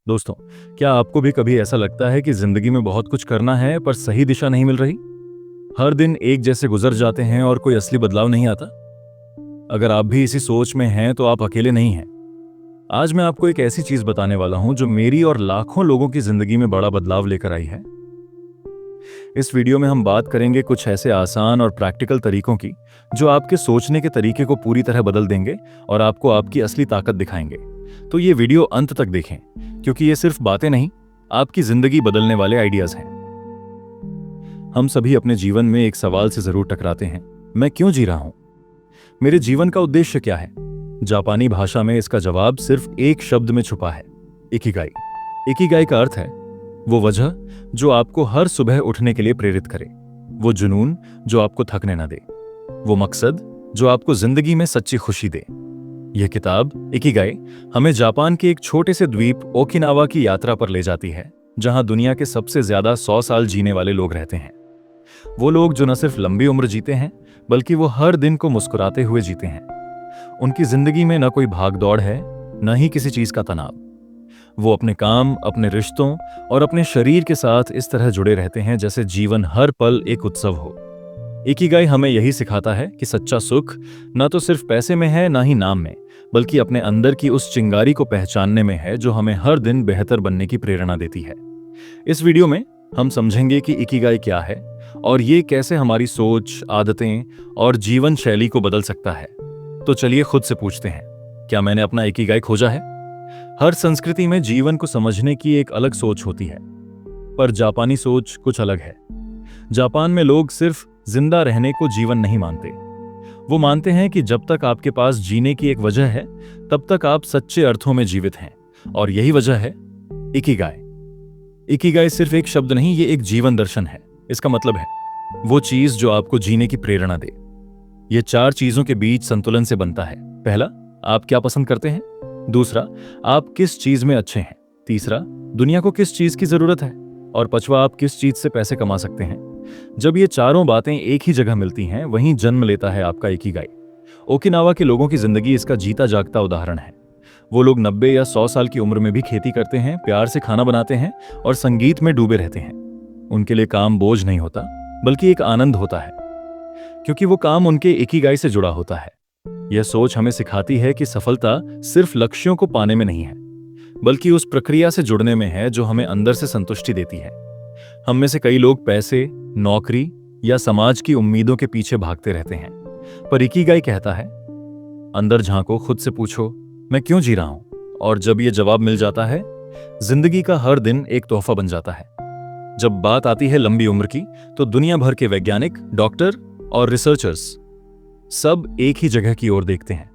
दोस्तों, क्या आपको भी कभी ऐसा लगता है कि जिंदगी में बहुत कुछ करना है पर सही दिशा नहीं मिल रही? हर दिन एक जैसे गुजर जाते हैं और कोई असली बदलाव नहीं आता। अगर आप भी इसी सोच में हैं तो आप अकेले नहीं हैं। आज मैं आपको एक ऐसी चीज बताने वाला हूं जो मेरी और लाखों लोगों की जिंदगी में बड़ा बदलाव लेकर आई है। इस वीडियो में हम बात करेंगे कुछ ऐसे आसान और प्रैक्टिकल तरीकों की जो आपके सोचने के तरीके को पूरी तरह बदल देंगे और आपको आपकी असली ताकत दिखाएंगे। तो ये वीडियो अंत तक देखें, क्योंकि ये सिर्फ बातें नहीं, आपकी जिंदगी बदलने वाले आइडियाज हैं। हम सभी अपने जीवन में एक सवाल से जरूर टकराते हैं, मैं क्यों जी रहा हूं? मेरे जीवन का उद्देश्य क्या है? जापानी भाषा में इसका जवाब सिर्फ एक शब्द में छुपा है, इकिगाई। इकिगाई का अर्थ है वो वजह जो आपको हर सुबह उठने के लिए प्रेरित करे, वो जुनून जो आपको थकने न दे, वो मकसद जो आपको जिंदगी में सच्ची खुशी दे। यह किताब इकिगाई हमें जापान के एक छोटे से द्वीप ओकिनावा की यात्रा पर ले जाती है, जहां दुनिया के सबसे ज्यादा 100 साल जीने वाले लोग रहते हैं। वो लोग जो न सिर्फ लंबी उम्र जीते हैं, बल्कि वो हर दिन को मुस्कुराते हुए जीते हैं। उनकी जिंदगी में न कोई भागदौड़ है, न ही किसी चीज का तनाव। वो अपने काम, अपने रिश्तों और अपने शरीर के साथ इस तरह जुड़े रहते हैं जैसे जीवन हर पल एक उत्सव हो। इकिगाई हमें यही सिखाता है कि सच्चा सुख न तो सिर्फ पैसे में है, ना ही नाम में, बल्कि अपने अंदर की उस चिंगारी को पहचानने में है जो हमें हर दिन बेहतर बनने की प्रेरणा देती है। इस वीडियो में हम समझेंगे कि इकिगाई क्या है और ये कैसे हमारी सोच, आदतें और जीवन शैली को बदल सकता है। तो चलिए खुद से पूछते हैं, क्या मैंने अपना इकिगाई खोजा है? हर संस्कृति में जीवन को समझने की एक अलग सोच होती है, पर जापानी सोच कुछ अलग है। जापान में लोग सिर्फ जिंदा रहने को जीवन नहीं मानते। वो मानते हैं कि जब तक आपके पास जीने की एक वजह है, तब तक आप सच्चे अर्थों में जीवित हैं, और यही वजह है इकिगाई। इकिगाई सिर्फ एक शब्द नहीं, ये एक जीवन दर्शन है। इसका मतलब है वो चीज जो आपको जीने की प्रेरणा दे। ये 4 चीजों के बीच संतुलन से बनता है। पहला, आप क्या पसंद करते हैं। दूसरा, आप किस चीज में अच्छे हैं। तीसरा, दुनिया को किस चीज की जरूरत है। और पांचवा, आप किस चीज से पैसे कमा सकते हैं। जब ये चारों बातें एक ही जगह मिलती हैं, वहीं जन्म लेता है आपका इकिगाई। ओकिनावा के लोगों की जिंदगी इसका जीता जागता उदाहरण है। वो लोग 90 या 100 साल की उम्र में भी खेती करते हैं, प्यार से खाना बनाते हैं और संगीत में डूबे रहते हैं। उनके लिए काम बोझ नहीं होता, बल्कि एक आनंद होता है, क्योंकि वो काम उनके इकिगाई से जुड़ा होता है। यह सोच हमें सिखाती है कि सफलता सिर्फ लक्ष्यों को पाने में नहीं है, बल्कि उस प्रक्रिया से जुड़ने में है जो हमें अंदर से संतुष्टि देती है। हम में से कई लोग पैसे, नौकरी या समाज की उम्मीदों के पीछे भागते रहते हैं, पर इकिगाई कहता है अंदर झांको, खुद से पूछो, मैं क्यों जी रहा हूं? और जब यह जवाब मिल जाता है, जिंदगी का हर दिन एक तोहफा बन जाता है। जब बात आती है लंबी उम्र की, तो दुनिया भर के वैज्ञानिक, डॉक्टर और रिसर्चर्स सब एक ही जगह की ओर देखते हैं,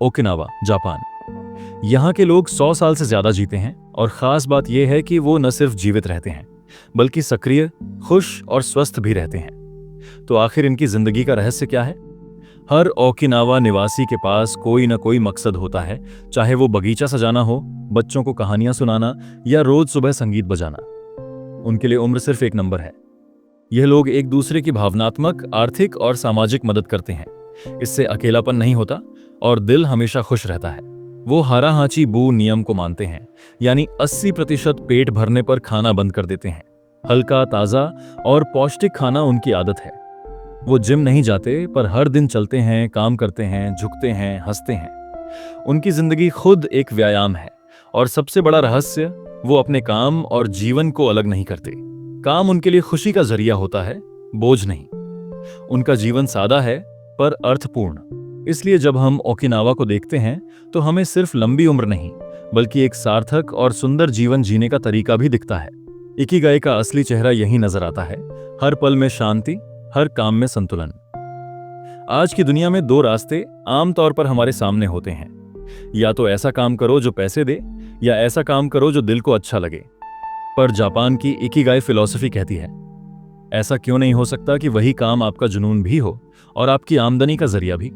ओकिनावा, जापान। यहां के लोग 100 साल से ज्यादा जीते हैं, और खास बात यह है कि वो न सिर्फ जीवित रहते हैं, बल्कि सक्रिय, खुश और स्वस्थ भी रहते हैं। तो आखिर इनकी जिंदगी का रहस्य क्या है? हर ओकिनावा निवासी के पास कोई न कोई मकसद होता है, चाहे वो बगीचा सजाना हो, बच्चों को कहानियां सुनाना या रोज सुबह संगीत बजाना। उनके लिए उम्र सिर्फ एक नंबर है। यह लोग एक दूसरे की भावनात्मक, आर्थिक और सामाजिक मदद करते हैं। इससे अकेलापन नहीं होता और दिल हमेशा खुश रहता है। वो हाराहाची बू नियम को मानते हैं, यानी 80% पेट भरने पर खाना बंद कर देते हैं। हल्का, ताजा और पौष्टिक खाना उनकी आदत है। वो जिम नहीं जाते, पर हर दिन चलते हैं, काम करते हैं, झुकते हैं, हंसते हैं। उनकी जिंदगी खुद एक व्यायाम है, और सबसे बड़ा रहस्य, वो अपने काम और जीवन को अलग नहीं करते। काम उनके लिए खुशी का जरिया होता है, बोझ नहीं। उनका जीवन सादा है पर अर्थपूर्ण। इसलिए जब हम ओकिनावा को देखते हैं, तो हमें सिर्फ लंबी उम्र नहीं, बल्कि एक सार्थक और सुंदर जीवन जीने का तरीका भी दिखता है। इकिगाई का असली चेहरा यही नजर आता है, हर पल में शांति, हर काम में संतुलन। आज की दुनिया में 2 रास्ते आमतौर पर हमारे सामने होते हैं, या तो ऐसा काम करो जो पैसे दे, या ऐसा काम करो जो दिल को अच्छा लगे। पर जापान की इकिगाई फिलॉसफी कहती है, ऐसा क्यों नहीं हो सकता कि वही काम आपका जुनून भी हो और आपकी आमदनी का जरिया भी।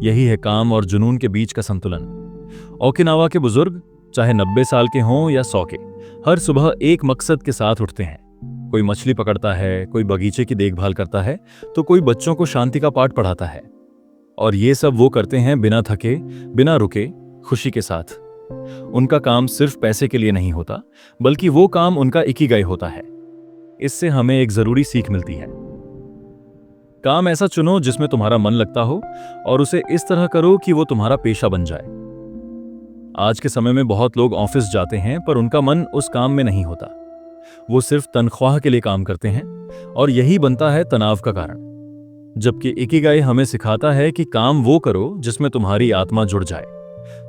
यही है काम और जुनून के बीच का संतुलन। ओकिनावा के बुजुर्ग, चाहे 90 साल के हों या 100 के, हर सुबह एक मकसद के साथ उठते हैं। कोई मछली पकड़ता है, कोई बगीचे की देखभाल करता है, तो कोई बच्चों को शांति का पाठ पढ़ाता है। और ये सब वो करते हैं बिना थके, बिना रुके, खुशी के साथ। उनका काम सिर्फ पैसे के लिए नहीं होता, बल्कि वो काम उनका इकिगाई होता है। इससे हमें एक जरूरी सीख मिलती है। काम ऐसा चुनो जिसमें तुम्हारा मन लगता हो और उसे इस तरह करो कि वो तुम्हारा पेशा बन जाए। आज के समय में बहुत लोग ऑफिस जाते हैं पर उनका मन उस काम में नहीं होता। वो सिर्फ तनख्वाह के लिए काम करते हैं और यही बनता है तनाव का कारण। जबकि इकिगाई हमें सिखाता है कि काम वो करो जिसमें तुम्हारी आत्मा जुड़ जाए।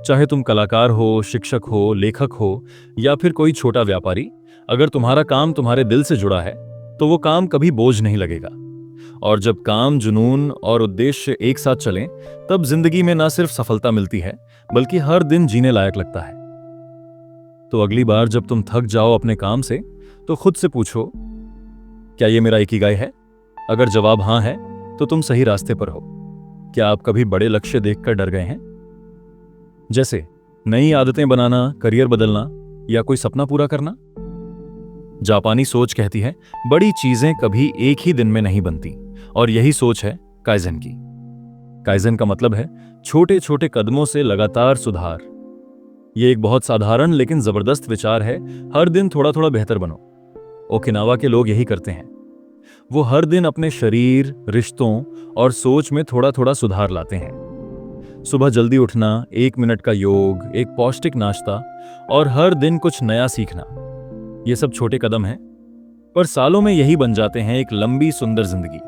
चाहे तुम कलाकार हो, शिक्षक हो, लेखक हो या फिर कोई छोटा व्यापारी, अगर तुम्हारा काम तुम्हारे दिल से जुड़ा है तो वो काम कभी बोझ नहीं लगेगा। और जब काम, जुनून और उद्देश्य एक साथ चलें, तब जिंदगी में न सिर्फ सफलता मिलती है बल्कि हर दिन जीने लायक लगता है। तो अगली बार जब तुम थक जाओ अपने काम से, तो खुद से पूछो, क्या ये मेरा इकिगाई है? अगर जवाब हां है तो तुम सही रास्ते पर हो। क्या आप कभी बड़े लक्ष्य देखकर डर गए हैं? जैसे नई आदतें बनाना, करियर बदलना या कोई सपना पूरा करना? जापानी सोच कहती है, बड़ी चीजें कभी एक ही दिन में नहीं बनती, और यही सोच है काइजन की। काइजन का मतलब है छोटे छोटे कदमों से लगातार सुधार। यह एक बहुत साधारण लेकिन जबरदस्त विचार है, हर दिन थोड़ा थोड़ा बेहतर बनो। ओकिनावा के लोग यही करते हैं। वो हर दिन अपने शरीर, रिश्तों और सोच में थोड़ा थोड़ा सुधार लाते हैं। सुबह जल्दी उठना, 1 मिनट का योग, एक पौष्टिक नाश्ता और हर दिन कुछ नया सीखना, ये सब छोटे कदम हैं, पर सालों में यही बन जाते हैं एक लंबी सुंदर जिंदगी।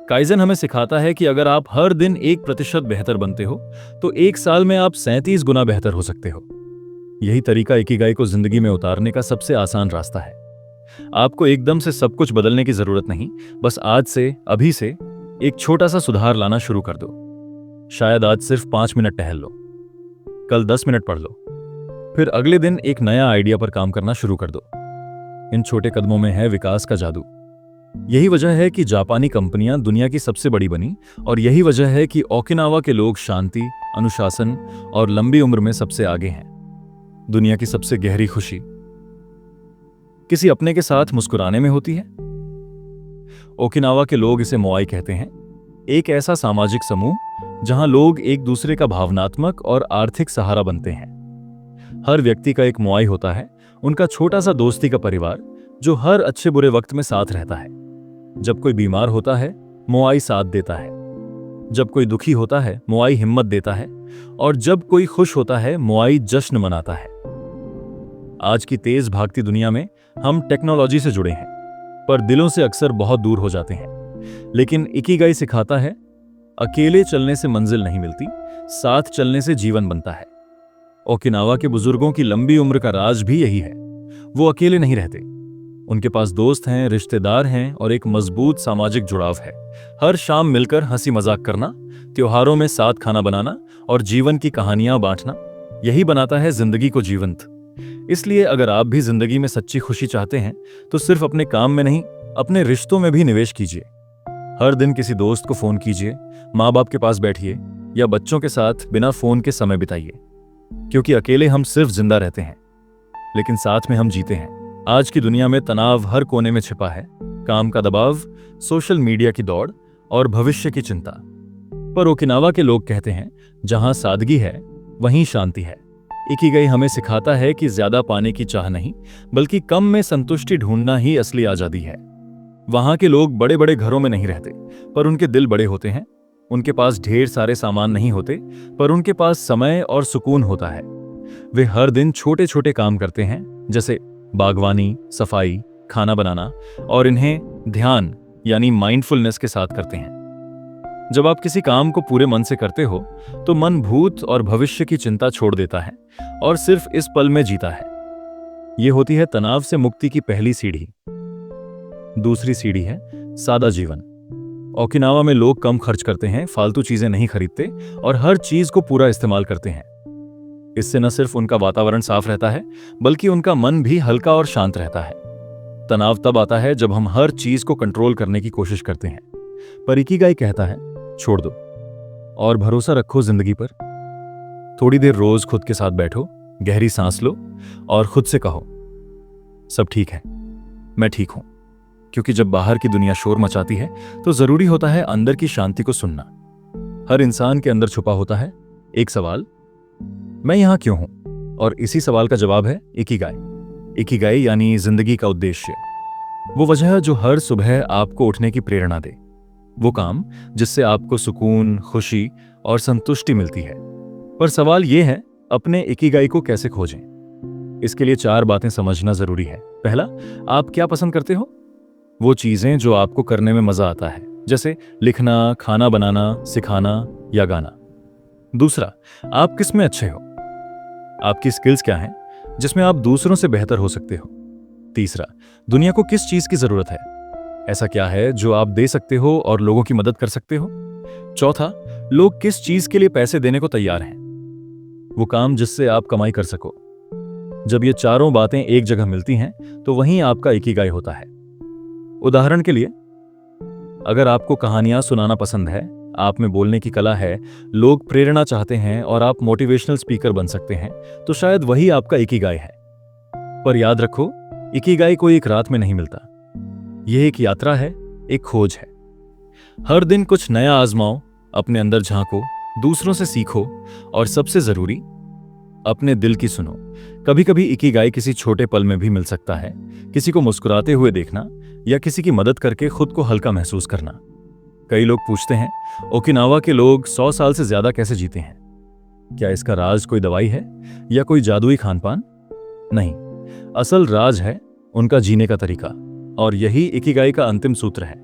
काइजन हमें सिखाता है कि अगर आप हर दिन 1% बेहतर बनते हो तो 1 साल में आप 37 गुना बेहतर हो सकते हो। यही तरीका इकिगाई को जिंदगी में उतारने का सबसे आसान रास्ता है। आपको एकदम से सब कुछ बदलने की जरूरत नहीं, बस आज से, अभी से एक छोटा सा सुधार लाना शुरू कर दो। शायद आज सिर्फ 5 मिनट टहल लो, कल 10 मिनट पढ़ लो, फिर अगले दिन एक नया आइडिया पर काम करना शुरू कर दो। इन छोटे कदमों में है विकास का जादू। यही वजह है कि जापानी कंपनियां दुनिया की सबसे बड़ी बनी, और यही वजह है कि ओकिनावा के लोग शांति, अनुशासन और लंबी उम्र में सबसे आगे हैं। दुनिया की सबसे गहरी खुशी किसी अपने के साथ मुस्कुराने में होती है। ओकिनावा के लोग इसे मोआई कहते हैं, एक ऐसा सामाजिक समूह जहां लोग एक दूसरे का भावनात्मक और आर्थिक सहारा बनते हैं। हर व्यक्ति का एक मोआई होता है, उनका छोटा सा दोस्ती का परिवार जो हर अच्छे बुरे वक्त में साथ रहता है। जब कोई बीमार होता है, मोआई साथ देता है। जब कोई दुखी होता है, मोआई हिम्मत देता है, और जब कोई खुश होता है, मोआई जश्न मनाता है। आज की तेज भागती दुनिया में हम टेक्नोलॉजी से जुड़े हैं, पर दिलों से अक्सर बहुत दूर हो जाते हैं। लेकिन इकिगाई सिखाता है, अकेले चलने से मंजिल नहीं मिलती, साथ चलने से जीवन बनता है। ओकिनावा के बुजुर्गों की लंबी उम्र का राज भी यही है। वो अकेले नहीं रहते, उनके पास दोस्त हैं, रिश्तेदार हैं और एक मजबूत सामाजिक जुड़ाव है। हर शाम मिलकर हंसी मजाक करना, त्योहारों में साथ खाना बनाना और जीवन की कहानियां बांटना, यही बनाता है जिंदगी को जीवंत। इसलिए अगर आप भी जिंदगी में सच्ची खुशी चाहते हैं तो सिर्फ अपने काम में नहीं, अपने रिश्तों में भी निवेश कीजिए। हर दिन किसी दोस्त को फोन कीजिए, माँ बाप के पास बैठिए या बच्चों के साथ बिना फोन के समय बिताइए। क्योंकि अकेले हम सिर्फ जिंदा रहते हैं, लेकिन साथ में हम जीते हैं। आज की दुनिया में तनाव हर कोने में छिपा है, काम का दबाव, सोशल मीडिया की दौड़ और भविष्य की चिंता। पर ओकिनावा के लोग कहते हैं, जहां सादगी है वहीं शांति है। इकिगाई हमें सिखाता है कि ज्यादा पाने की चाह नहीं, बल्कि कम में संतुष्टि ढूंढना ही असली आजादी है। वहां के लोग बड़े बड़े घरों में नहीं रहते, पर उनके दिल बड़े होते हैं। उनके पास ढेर सारे सामान नहीं होते, पर उनके पास समय और सुकून होता है। वे हर दिन छोटे छोटे काम करते हैं, जैसे बागवानी, सफाई, खाना बनाना, और इन्हें ध्यान यानी माइंडफुलनेस के साथ करते हैं। जब आप किसी काम को पूरे मन से करते हो तो मन भूत और भविष्य की चिंता छोड़ देता है और सिर्फ इस पल में जीता है। यह होती है तनाव से मुक्ति की पहली सीढ़ी। दूसरी सीढ़ी है सादा जीवन। ओकिनावा में लोग कम खर्च करते हैं, फालतू चीजें नहीं खरीदते और हर चीज को पूरा इस्तेमाल करते हैं। इससे न सिर्फ उनका वातावरण साफ रहता है, बल्कि उनका मन भी हल्का और शांत रहता है। तनाव तब आता है जब हम हर चीज को कंट्रोल करने की कोशिश करते हैं, पर इकिगाई कहता है, छोड़ दो और भरोसा रखो जिंदगी पर। थोड़ी देर रोज खुद के साथ बैठो, गहरी सांस लो और खुद से कहो, सब ठीक है, मैं ठीक हूं। क्योंकि जब बाहर की दुनिया शोर मचाती है तो जरूरी होता है अंदर की शांति को सुनना। हर इंसान के अंदर छुपा होता है एक सवाल, मैं यहां क्यों हूं और इसी सवाल का जवाब है इकिगाई। इकिगाई यानी जिंदगी का उद्देश्य, वो वजह जो हर सुबह आपको उठने की प्रेरणा दे, वो काम जिससे आपको सुकून, खुशी और संतुष्टि मिलती है। पर सवाल ये है, अपने इकिगाई को कैसे खोजें? इसके लिए 4 बातें समझना जरूरी है। पहला, आप क्या पसंद करते हो? वो चीजें जो आपको करने में मजा आता है, जैसे लिखना, खाना बनाना, सिखाना या गाना। दूसरा, आप किस में अच्छे हो? आपकी स्किल्स क्या हैं जिसमें आप दूसरों से बेहतर हो सकते हो? तीसरा, दुनिया को किस चीज की जरूरत है? ऐसा क्या है जो आप दे सकते हो और लोगों की मदद कर सकते हो? चौथा, लोग किस चीज के लिए पैसे देने को तैयार हैं? वो काम जिससे आप कमाई कर सको। जब ये चारों बातें एक जगह मिलती हैं तो वहीं आपका इकिगाई होता है। उदाहरण के लिए, अगर आपको कहानियां सुनाना पसंद है, आप में बोलने की कला है, लोग प्रेरणा चाहते हैं और आप मोटिवेशनल स्पीकर बन सकते हैं, तो शायद वही आपका इकिगाई है। पर याद रखो, इकिगाई कोई एक रात में नहीं मिलता। यह एक यात्रा है, एक खोज है। हर दिन कुछ नया आजमाओ, अपने अंदर झांको, दूसरों से सीखो और सबसे जरूरी, अपने दिल की सुनो। कभी कभी इकिगाई किसी छोटे पल में भी मिल सकता है, किसी को मुस्कुराते हुए देखना या किसी की मदद करके खुद को हल्का महसूस करना। कई लोग पूछते हैं, ओकिनावा के लोग 100 साल से ज्यादा कैसे जीते हैं? क्या इसका राज कोई दवाई है या कोई जादुई खानपान? नहीं, असल राज है उनका जीने का तरीका, और यही इकिगाई का अंतिम सूत्र है।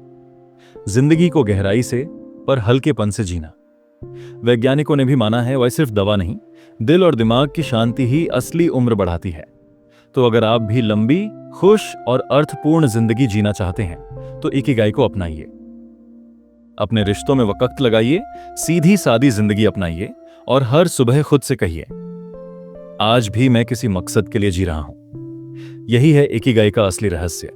जिंदगी को गहराई से पर हल्केपन से जीना। वैज्ञानिकों ने भी माना है, वह सिर्फ दवा नहीं, दिल और दिमाग की शांति ही असली उम्र बढ़ाती है। तो अगर आप भी लंबी, खुश और अर्थपूर्ण जिंदगी जीना चाहते हैं तो इकिगाई को अपनाइए। अपने रिश्तों में वक्त लगाइए, सीधी सादी जिंदगी अपनाइए और हर सुबह खुद से कहिए, आज भी मैं किसी मकसद के लिए जी रहा हूं। यही है इकिगाई का असली रहस्य,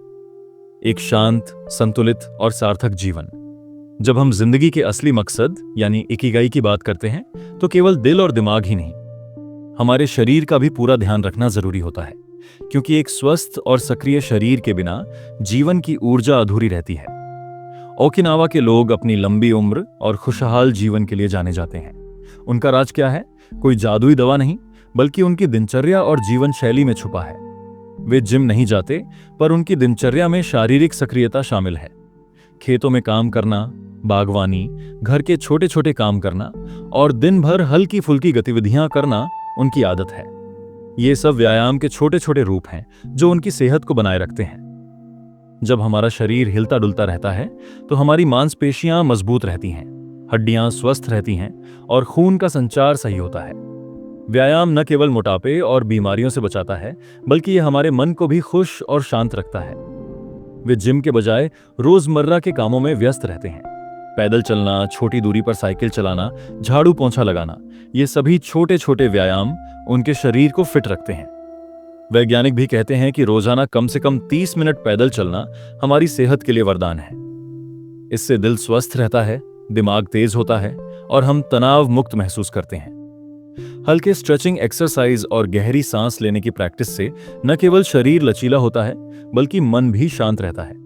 एक शांत, संतुलित और सार्थक जीवन। जब हम जिंदगी के असली मकसद यानी इकिगाई की बात करते हैं तो केवल दिल और दिमाग ही नहीं, हमारे शरीर का भी पूरा ध्यान रखना जरूरी होता है, क्योंकि एक स्वस्थ और सक्रिय शरीर के बिना जीवन की ऊर्जा अधूरी रहती है। ओकिनावा के लोग अपनी लंबी उम्र और खुशहाल जीवन के लिए जाने जाते हैं। उनका राज क्या है? कोई जादुई दवा नहीं, बल्कि उनकी दिनचर्या और जीवन शैली में छुपा है। वे जिम नहीं जाते, पर उनकी दिनचर्या में शारीरिक सक्रियता शामिल है। खेतों में काम करना, बागवानी, घर के छोटे छोटे काम करना और दिन भर हल्की फुल्की गतिविधियां करना उनकी आदत है। ये सब व्यायाम के छोटे छोटे रूप हैं जो उनकी सेहत को बनाए रखते हैं। जब हमारा शरीर हिलता डुलता रहता है तो हमारी मांसपेशियां मजबूत रहती हैं, हड्डियां स्वस्थ रहती हैं और खून का संचार सही होता है। व्यायाम न केवल मोटापे और बीमारियों से बचाता है, बल्कि यह हमारे मन को भी खुश और शांत रखता है। वे जिम के बजाय रोजमर्रा के कामों में व्यस्त रहते हैं। पैदल चलना, छोटी दूरी पर साइकिल चलाना, झाड़ू पोंछा लगाना, ये सभी छोटे छोटे व्यायाम उनके शरीर को फिट रखते हैं। वैज्ञानिक भी कहते हैं कि रोजाना कम से कम 30 मिनट पैदल चलना हमारी सेहत के लिए वरदान है। इससे दिल स्वस्थ रहता है, दिमाग तेज होता है और हम तनाव मुक्त महसूस करते हैं। हल्के स्ट्रेचिंग एक्सरसाइज और गहरी सांस लेने की प्रैक्टिस से न केवल शरीर लचीला होता है, बल्कि मन भी शांत रहता है।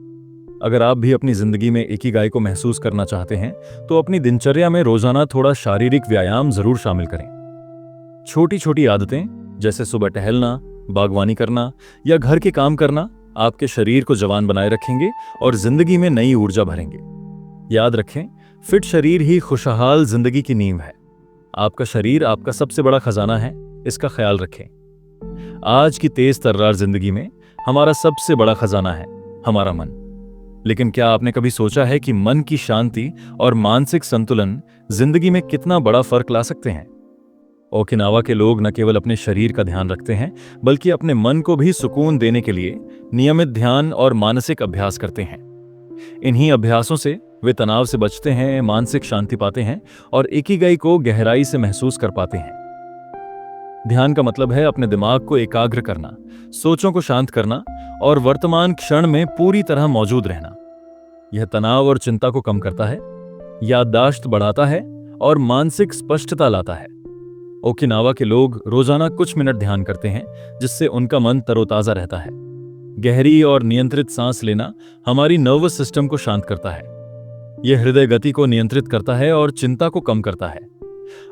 अगर आप भी अपनी जिंदगी में इकिगाई को महसूस करना चाहते हैं तो अपनी दिनचर्या में रोजाना थोड़ा शारीरिक व्यायाम जरूर शामिल करें। छोटी छोटी आदतें जैसे सुबह टहलना, बागवानी करना या घर के काम करना आपके शरीर को जवान बनाए रखेंगे और जिंदगी में नई ऊर्जा भरेंगे। याद रखें, फिट शरीर ही खुशहाल जिंदगी की नींव है। आपका शरीर आपका सबसे बड़ा खजाना है, इसका ख्याल रखें। आज की तेज तर्रार जिंदगी में हमारा सबसे बड़ा खजाना है हमारा मन। लेकिन क्या आपने कभी सोचा है कि मन की शांति और मानसिक संतुलन जिंदगी में कितना बड़ा फर्क ला सकते हैं? ओकिनावा के लोग न केवल अपने शरीर का ध्यान रखते हैं, बल्कि अपने मन को भी सुकून देने के लिए नियमित ध्यान और मानसिक अभ्यास करते हैं। इन्हीं अभ्यासों से वे तनाव से बचते हैं, मानसिक शांति पाते हैं और इकिगाई को गहराई से महसूस कर पाते हैं। ध्यान का मतलब है अपने दिमाग को एकाग्र करना, सोचों को शांत करना और वर्तमान क्षण में पूरी तरह मौजूद रहना। यह तनाव और चिंता को कम करता है, याददाश्त बढ़ाता है और मानसिक स्पष्टता लाता है। ओकिनावा के लोग रोजाना कुछ मिनट ध्यान करते हैं, जिससे उनका मन तरोताजा रहता है। गहरी और नियंत्रित सांस लेना हमारी नर्वस सिस्टम को शांत करता है। यह हृदय गति को नियंत्रित करता है और चिंता को कम करता है।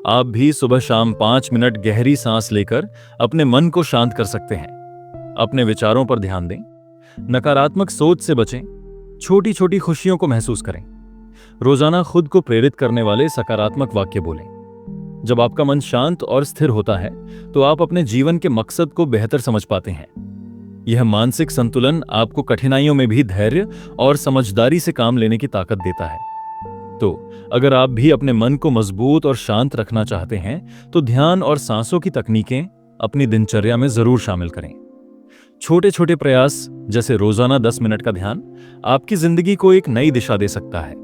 आप भी सुबह शाम 5 मिनट गहरी सांस लेकर अपने मन को शांत कर सकते हैं। अपने विचारों पर ध्यान दें, नकारात्मक सोच से बचें, छोटी छोटी खुशियों को महसूस करें। रोजाना खुद को प्रेरित करने वाले सकारात्मक वाक्य बोलें। जब आपका मन शांत और स्थिर होता है तो आप अपने जीवन के मकसद को बेहतर समझ पाते हैं। यह मानसिक संतुलन आपको कठिनाइयों में भी धैर्य और समझदारी से काम लेने की ताकत देता है। तो अगर आप भी अपने मन को मजबूत और शांत रखना चाहते हैं तो ध्यान और सांसों की तकनीकें अपनी दिनचर्या में जरूर शामिल करें। छोटे छोटे प्रयास जैसे रोजाना 10 मिनट का ध्यान आपकी जिंदगी को एक नई दिशा दे सकता है।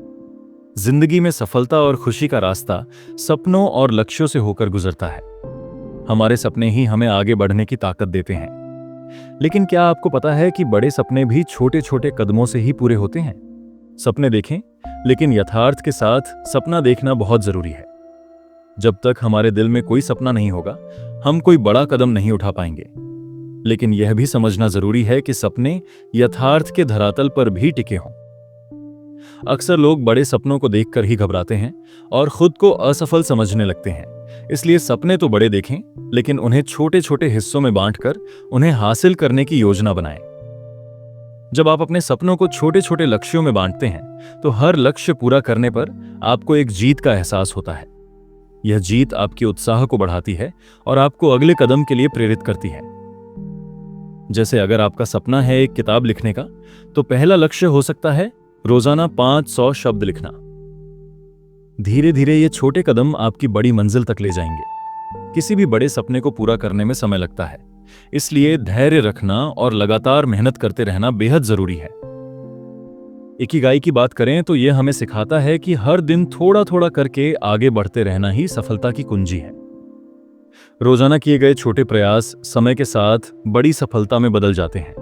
जिंदगी में सफलता और खुशी का रास्ता सपनों और लक्ष्यों से होकर गुजरता है। हमारे सपने ही हमें आगे बढ़ने की ताकत देते हैं। लेकिन क्या आपको पता है कि बड़े सपने भी छोटे छोटे कदमों से ही पूरे होते हैं? सपने देखें, लेकिन यथार्थ के साथ सपना देखना बहुत जरूरी है। जब तक हमारे दिल में कोई सपना नहीं होगा, हम कोई बड़ा कदम नहीं उठा पाएंगे। लेकिन यह भी समझना जरूरी है कि सपने यथार्थ के धरातल पर भी टिके हों। अक्सर लोग बड़े सपनों को देखकर ही घबराते हैं और खुद को असफल समझने लगते हैं। इसलिए सपने तो बड़े देखें, लेकिन उन्हें छोटे छोटे हिस्सों में बांटकर उन्हें हासिल करने की योजना बनाएं। जब आप अपने सपनों को छोटे छोटे लक्ष्यों में बांटते हैं तो हर लक्ष्य पूरा करने पर आपको एक जीत का एहसास होता है। यह जीत आपके उत्साह को बढ़ाती है और आपको अगले कदम के लिए प्रेरित करती है। जैसे अगर आपका सपना है एक किताब लिखने का, तो पहला लक्ष्य हो सकता है रोजाना 500 शब्द लिखना। धीरे धीरे ये छोटे कदम आपकी बड़ी मंजिल तक ले जाएंगे। किसी भी बड़े सपने को पूरा करने में समय लगता है, इसलिए धैर्य रखना और लगातार मेहनत करते रहना बेहद जरूरी है। इकिगाई की बात करें तो यह हमें सिखाता है कि हर दिन थोड़ा थोड़ा करके आगे बढ़ते रहना ही सफलता की कुंजी है। रोजाना किए गए छोटे प्रयास समय के साथ बड़ी सफलता में बदल जाते हैं।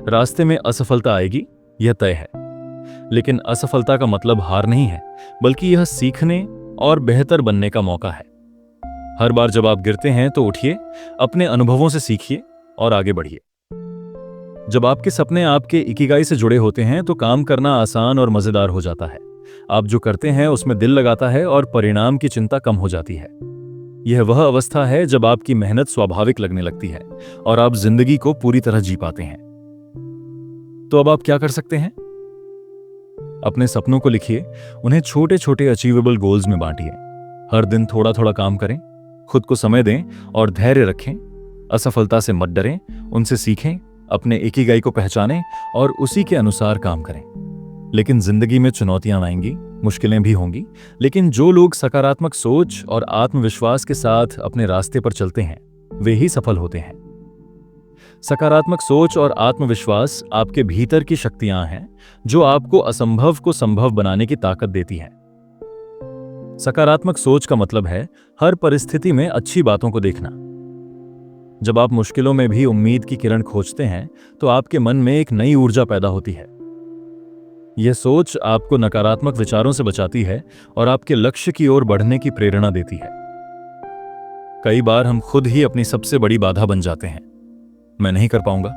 रास्ते में असफलता आएगी, यह तय है, लेकिन असफलता का मतलब हार नहीं है, बल्कि यह सीखने और बेहतर बनने का मौका है। हर बार जब आप गिरते हैं तो उठिए, अपने अनुभवों से सीखिए और आगे बढ़िए। जब आपके सपने आपके इकिगाई से जुड़े होते हैं तो काम करना आसान और मजेदार हो जाता है। आप जो करते हैं उसमें दिल लगाता है और परिणाम की चिंता कम हो जाती है। यह वह अवस्था है जब आपकी मेहनत स्वाभाविक लगने लगती है और आप जिंदगी को पूरी तरह जी पाते हैं। तो अब आप क्या कर सकते हैं? अपने सपनों को लिखिए, उन्हें छोटे छोटे अचीवेबल गोल्स में बांटिए। हर दिन थोड़ा थोड़ा काम करें, खुद को समय दें और धैर्य रखें। असफलता से मत डरें, उनसे सीखें, अपने इकिगाई को पहचानें और उसी के अनुसार काम करें। लेकिन जिंदगी में चुनौतियां आएंगी, मुश्किलें भी होंगी, लेकिन जो लोग सकारात्मक सोच और आत्मविश्वास के साथ अपने रास्ते पर चलते हैं वे ही सफल होते हैं। सकारात्मक सोच और आत्मविश्वास आपके भीतर की शक्तियां हैं जो आपको असंभव को संभव बनाने की ताकत देती हैं। सकारात्मक सोच का मतलब है हर परिस्थिति में अच्छी बातों को देखना। जब आप मुश्किलों में भी उम्मीद की किरण खोजते हैं तो आपके मन में एक नई ऊर्जा पैदा होती है। यह सोच आपको नकारात्मक विचारों से बचाती है और आपके लक्ष्य की ओर बढ़ने की प्रेरणा देती है। कई बार हम खुद ही अपनी सबसे बड़ी बाधा बन जाते हैं। मैं नहीं कर पाऊंगा,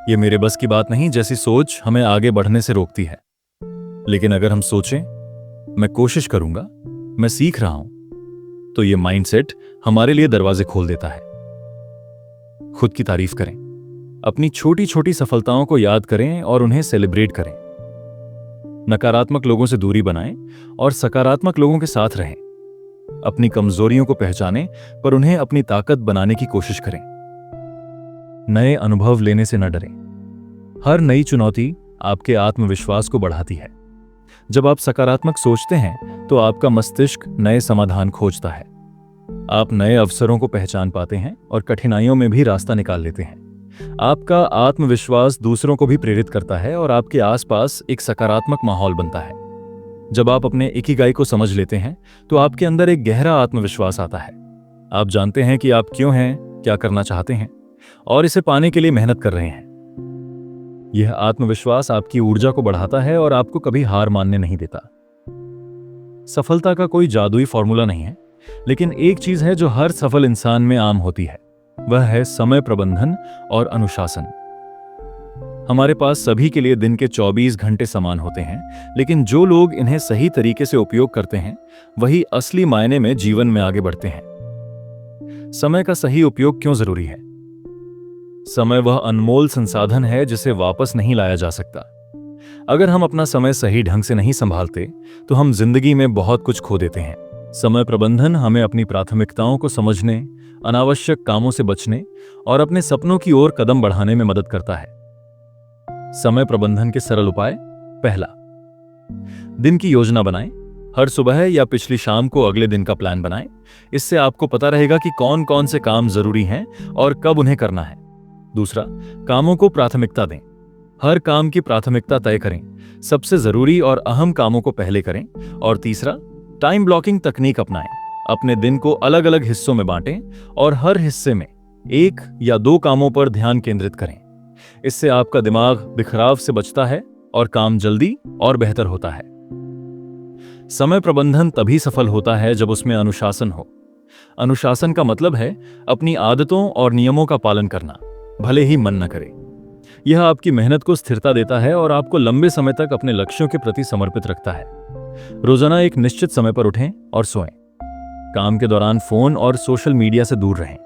यह मेरे बस की बात नहीं जैसी सोच हमें आगे बढ़ने से रोकती है। लेकिन अगर हम सोचें, मैं कोशिश करूंगा, मैं सीख रहा हूं, तो यह माइंडसेट हमारे लिए दरवाजे खोल देता है। खुद की तारीफ करें, अपनी छोटी छोटी सफलताओं को याद करें और उन्हें सेलिब्रेट करें। नकारात्मक लोगों से दूरी बनाएं और सकारात्मक लोगों के साथ रहें। अपनी कमजोरियों को पहचानें पर उन्हें अपनी ताकत बनाने की कोशिश करें। नए अनुभव लेने से न डरें। हर नई चुनौती आपके आत्मविश्वास को बढ़ाती है। जब आप सकारात्मक सोचते हैं तो आपका मस्तिष्क नए समाधान खोजता है। आप नए अवसरों को पहचान पाते हैं और कठिनाइयों में भी रास्ता निकाल लेते हैं। आपका आत्मविश्वास दूसरों को भी प्रेरित करता है और आपके आसपास एक सकारात्मक माहौल बनता है। जब आप अपने इकिगाई को समझ लेते हैं तो आपके अंदर एक गहरा आत्मविश्वास आता है। आप जानते हैं कि आप क्यों हैं, क्या करना चाहते हैं और इसे पाने के लिए मेहनत कर रहे हैं। यह आत्मविश्वास आपकी ऊर्जा को बढ़ाता है और आपको कभी हार मानने नहीं देता। सफलता का कोई जादुई फॉर्मूला नहीं है, लेकिन एक चीज है जो हर सफल इंसान में आम होती है, वह है समय प्रबंधन और अनुशासन। हमारे पास सभी के लिए दिन के 24 घंटे समान होते हैं, लेकिन जो लोग इन्हें सही तरीके से उपयोग करते हैं वही असली मायने में जीवन में आगे बढ़ते हैं। समय का सही उपयोग क्यों जरूरी है? समय वह अनमोल संसाधन है जिसे वापस नहीं लाया जा सकता। अगर हम अपना समय सही ढंग से नहीं संभालते तो हम जिंदगी में बहुत कुछ खो देते हैं। समय प्रबंधन हमें अपनी प्राथमिकताओं को समझने, अनावश्यक कामों से बचने और अपने सपनों की ओर कदम बढ़ाने में मदद करता है। समय प्रबंधन के सरल उपाय। पहला, दिन की योजना बनाएं। हर सुबह या पिछली शाम को अगले दिन का प्लान बनाएं। इससे आपको पता रहेगा कि कौन कौन से काम जरूरी हैं और कब उन्हें करना है। दूसरा, कामों को प्राथमिकता दें। हर काम की प्राथमिकता तय करें। सबसे जरूरी और अहम कामों को पहले करें। और तीसरा, टाइम ब्लॉकिंग तकनीक अपनाएं। अपने दिन को अलग अलग हिस्सों में बांटें और हर हिस्से में 1 या 2 कामों पर ध्यान केंद्रित करें। इससे आपका दिमाग बिखराव से बचता है और काम जल्दी और बेहतर होता है। समय प्रबंधन तभी सफल होता है जब उसमें अनुशासन हो। अनुशासन का मतलब है अपनी आदतों और नियमों का पालन करना, भले ही मन न करे। यह आपकी मेहनत को स्थिरता देता है और आपको लंबे समय तक अपने लक्ष्यों के प्रति समर्पित रखता है। रोजाना एक निश्चित समय पर उठें और सोएं। काम के दौरान फोन और सोशल मीडिया से दूर रहें।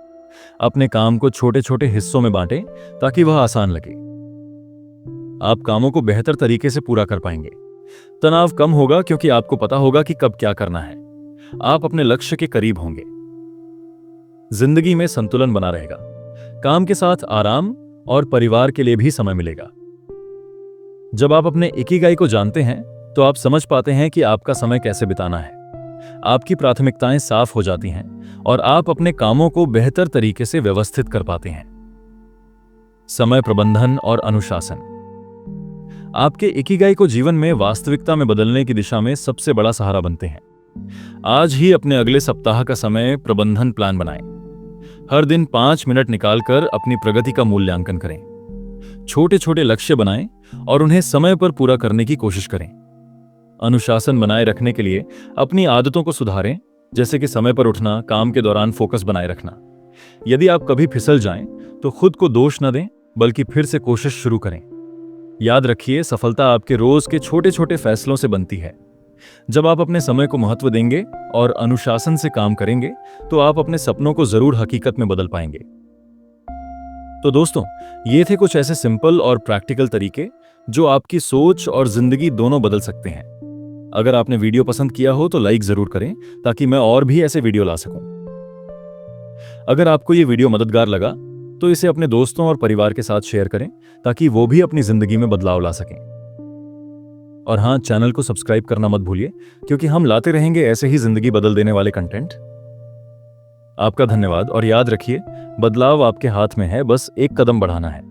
अपने काम को छोटे छोटे हिस्सों में बांटें ताकि वह आसान लगे। आप कामों को बेहतर तरीके से पूरा कर पाएंगे। तनाव कम होगा क्योंकि आपको पता होगा कि कब क्या करना है। आप अपने लक्ष्य के करीब होंगे। जिंदगी में संतुलन बना रहेगा। काम के साथ आराम और परिवार के लिए भी समय मिलेगा। जब आप अपने इकिगाई को जानते हैं तो आप समझ पाते हैं कि आपका समय कैसे बिताना है। आपकी प्राथमिकताएं साफ हो जाती हैं और आप अपने कामों को बेहतर तरीके से व्यवस्थित कर पाते हैं। समय प्रबंधन और अनुशासन आपके इकिगाई को जीवन में वास्तविकता में बदलने की दिशा में सबसे बड़ा सहारा बनते हैं। आज ही अपने अगले सप्ताह का समय प्रबंधन प्लान बनाएं। हर दिन 5 मिनट निकालकर अपनी प्रगति का मूल्यांकन करें। छोटे छोटे लक्ष्य बनाएं और उन्हें समय पर पूरा करने की कोशिश करें। अनुशासन बनाए रखने के लिए अपनी आदतों को सुधारें, जैसे कि समय पर उठना, काम के दौरान फोकस बनाए रखना। यदि आप कभी फिसल जाएं तो खुद को दोष न दें, बल्कि फिर से कोशिश शुरू करें। याद रखिए, सफलता आपके रोज के छोटे छोटे फैसलों से बनती है। जब आप अपने समय को महत्व देंगे और अनुशासन से काम करेंगे तो आप अपने सपनों को जरूर हकीकत में बदल पाएंगे। तो दोस्तों, ये थे कुछ ऐसे सिंपल और प्रैक्टिकल तरीके जो आपकी सोच और जिंदगी दोनों बदल सकते हैं। अगर आपने वीडियो पसंद किया हो तो लाइक जरूर करें ताकि मैं और भी ऐसे वीडियो ला सकूं। अगर आपको ये वीडियो मददगार लगा तो इसे अपने दोस्तों और परिवार के साथ शेयर करें ताकि वो भी अपनी जिंदगी में बदलाव ला सकें। और हाँ, चैनल को सब्सक्राइब करना मत भूलिए, क्योंकि हम लाते रहेंगे ऐसे ही जिंदगी बदल देने वाले कंटेंट। आपका धन्यवाद और याद रखिए, बदलाव आपके हाथ में है, बस एक कदम बढ़ाना है।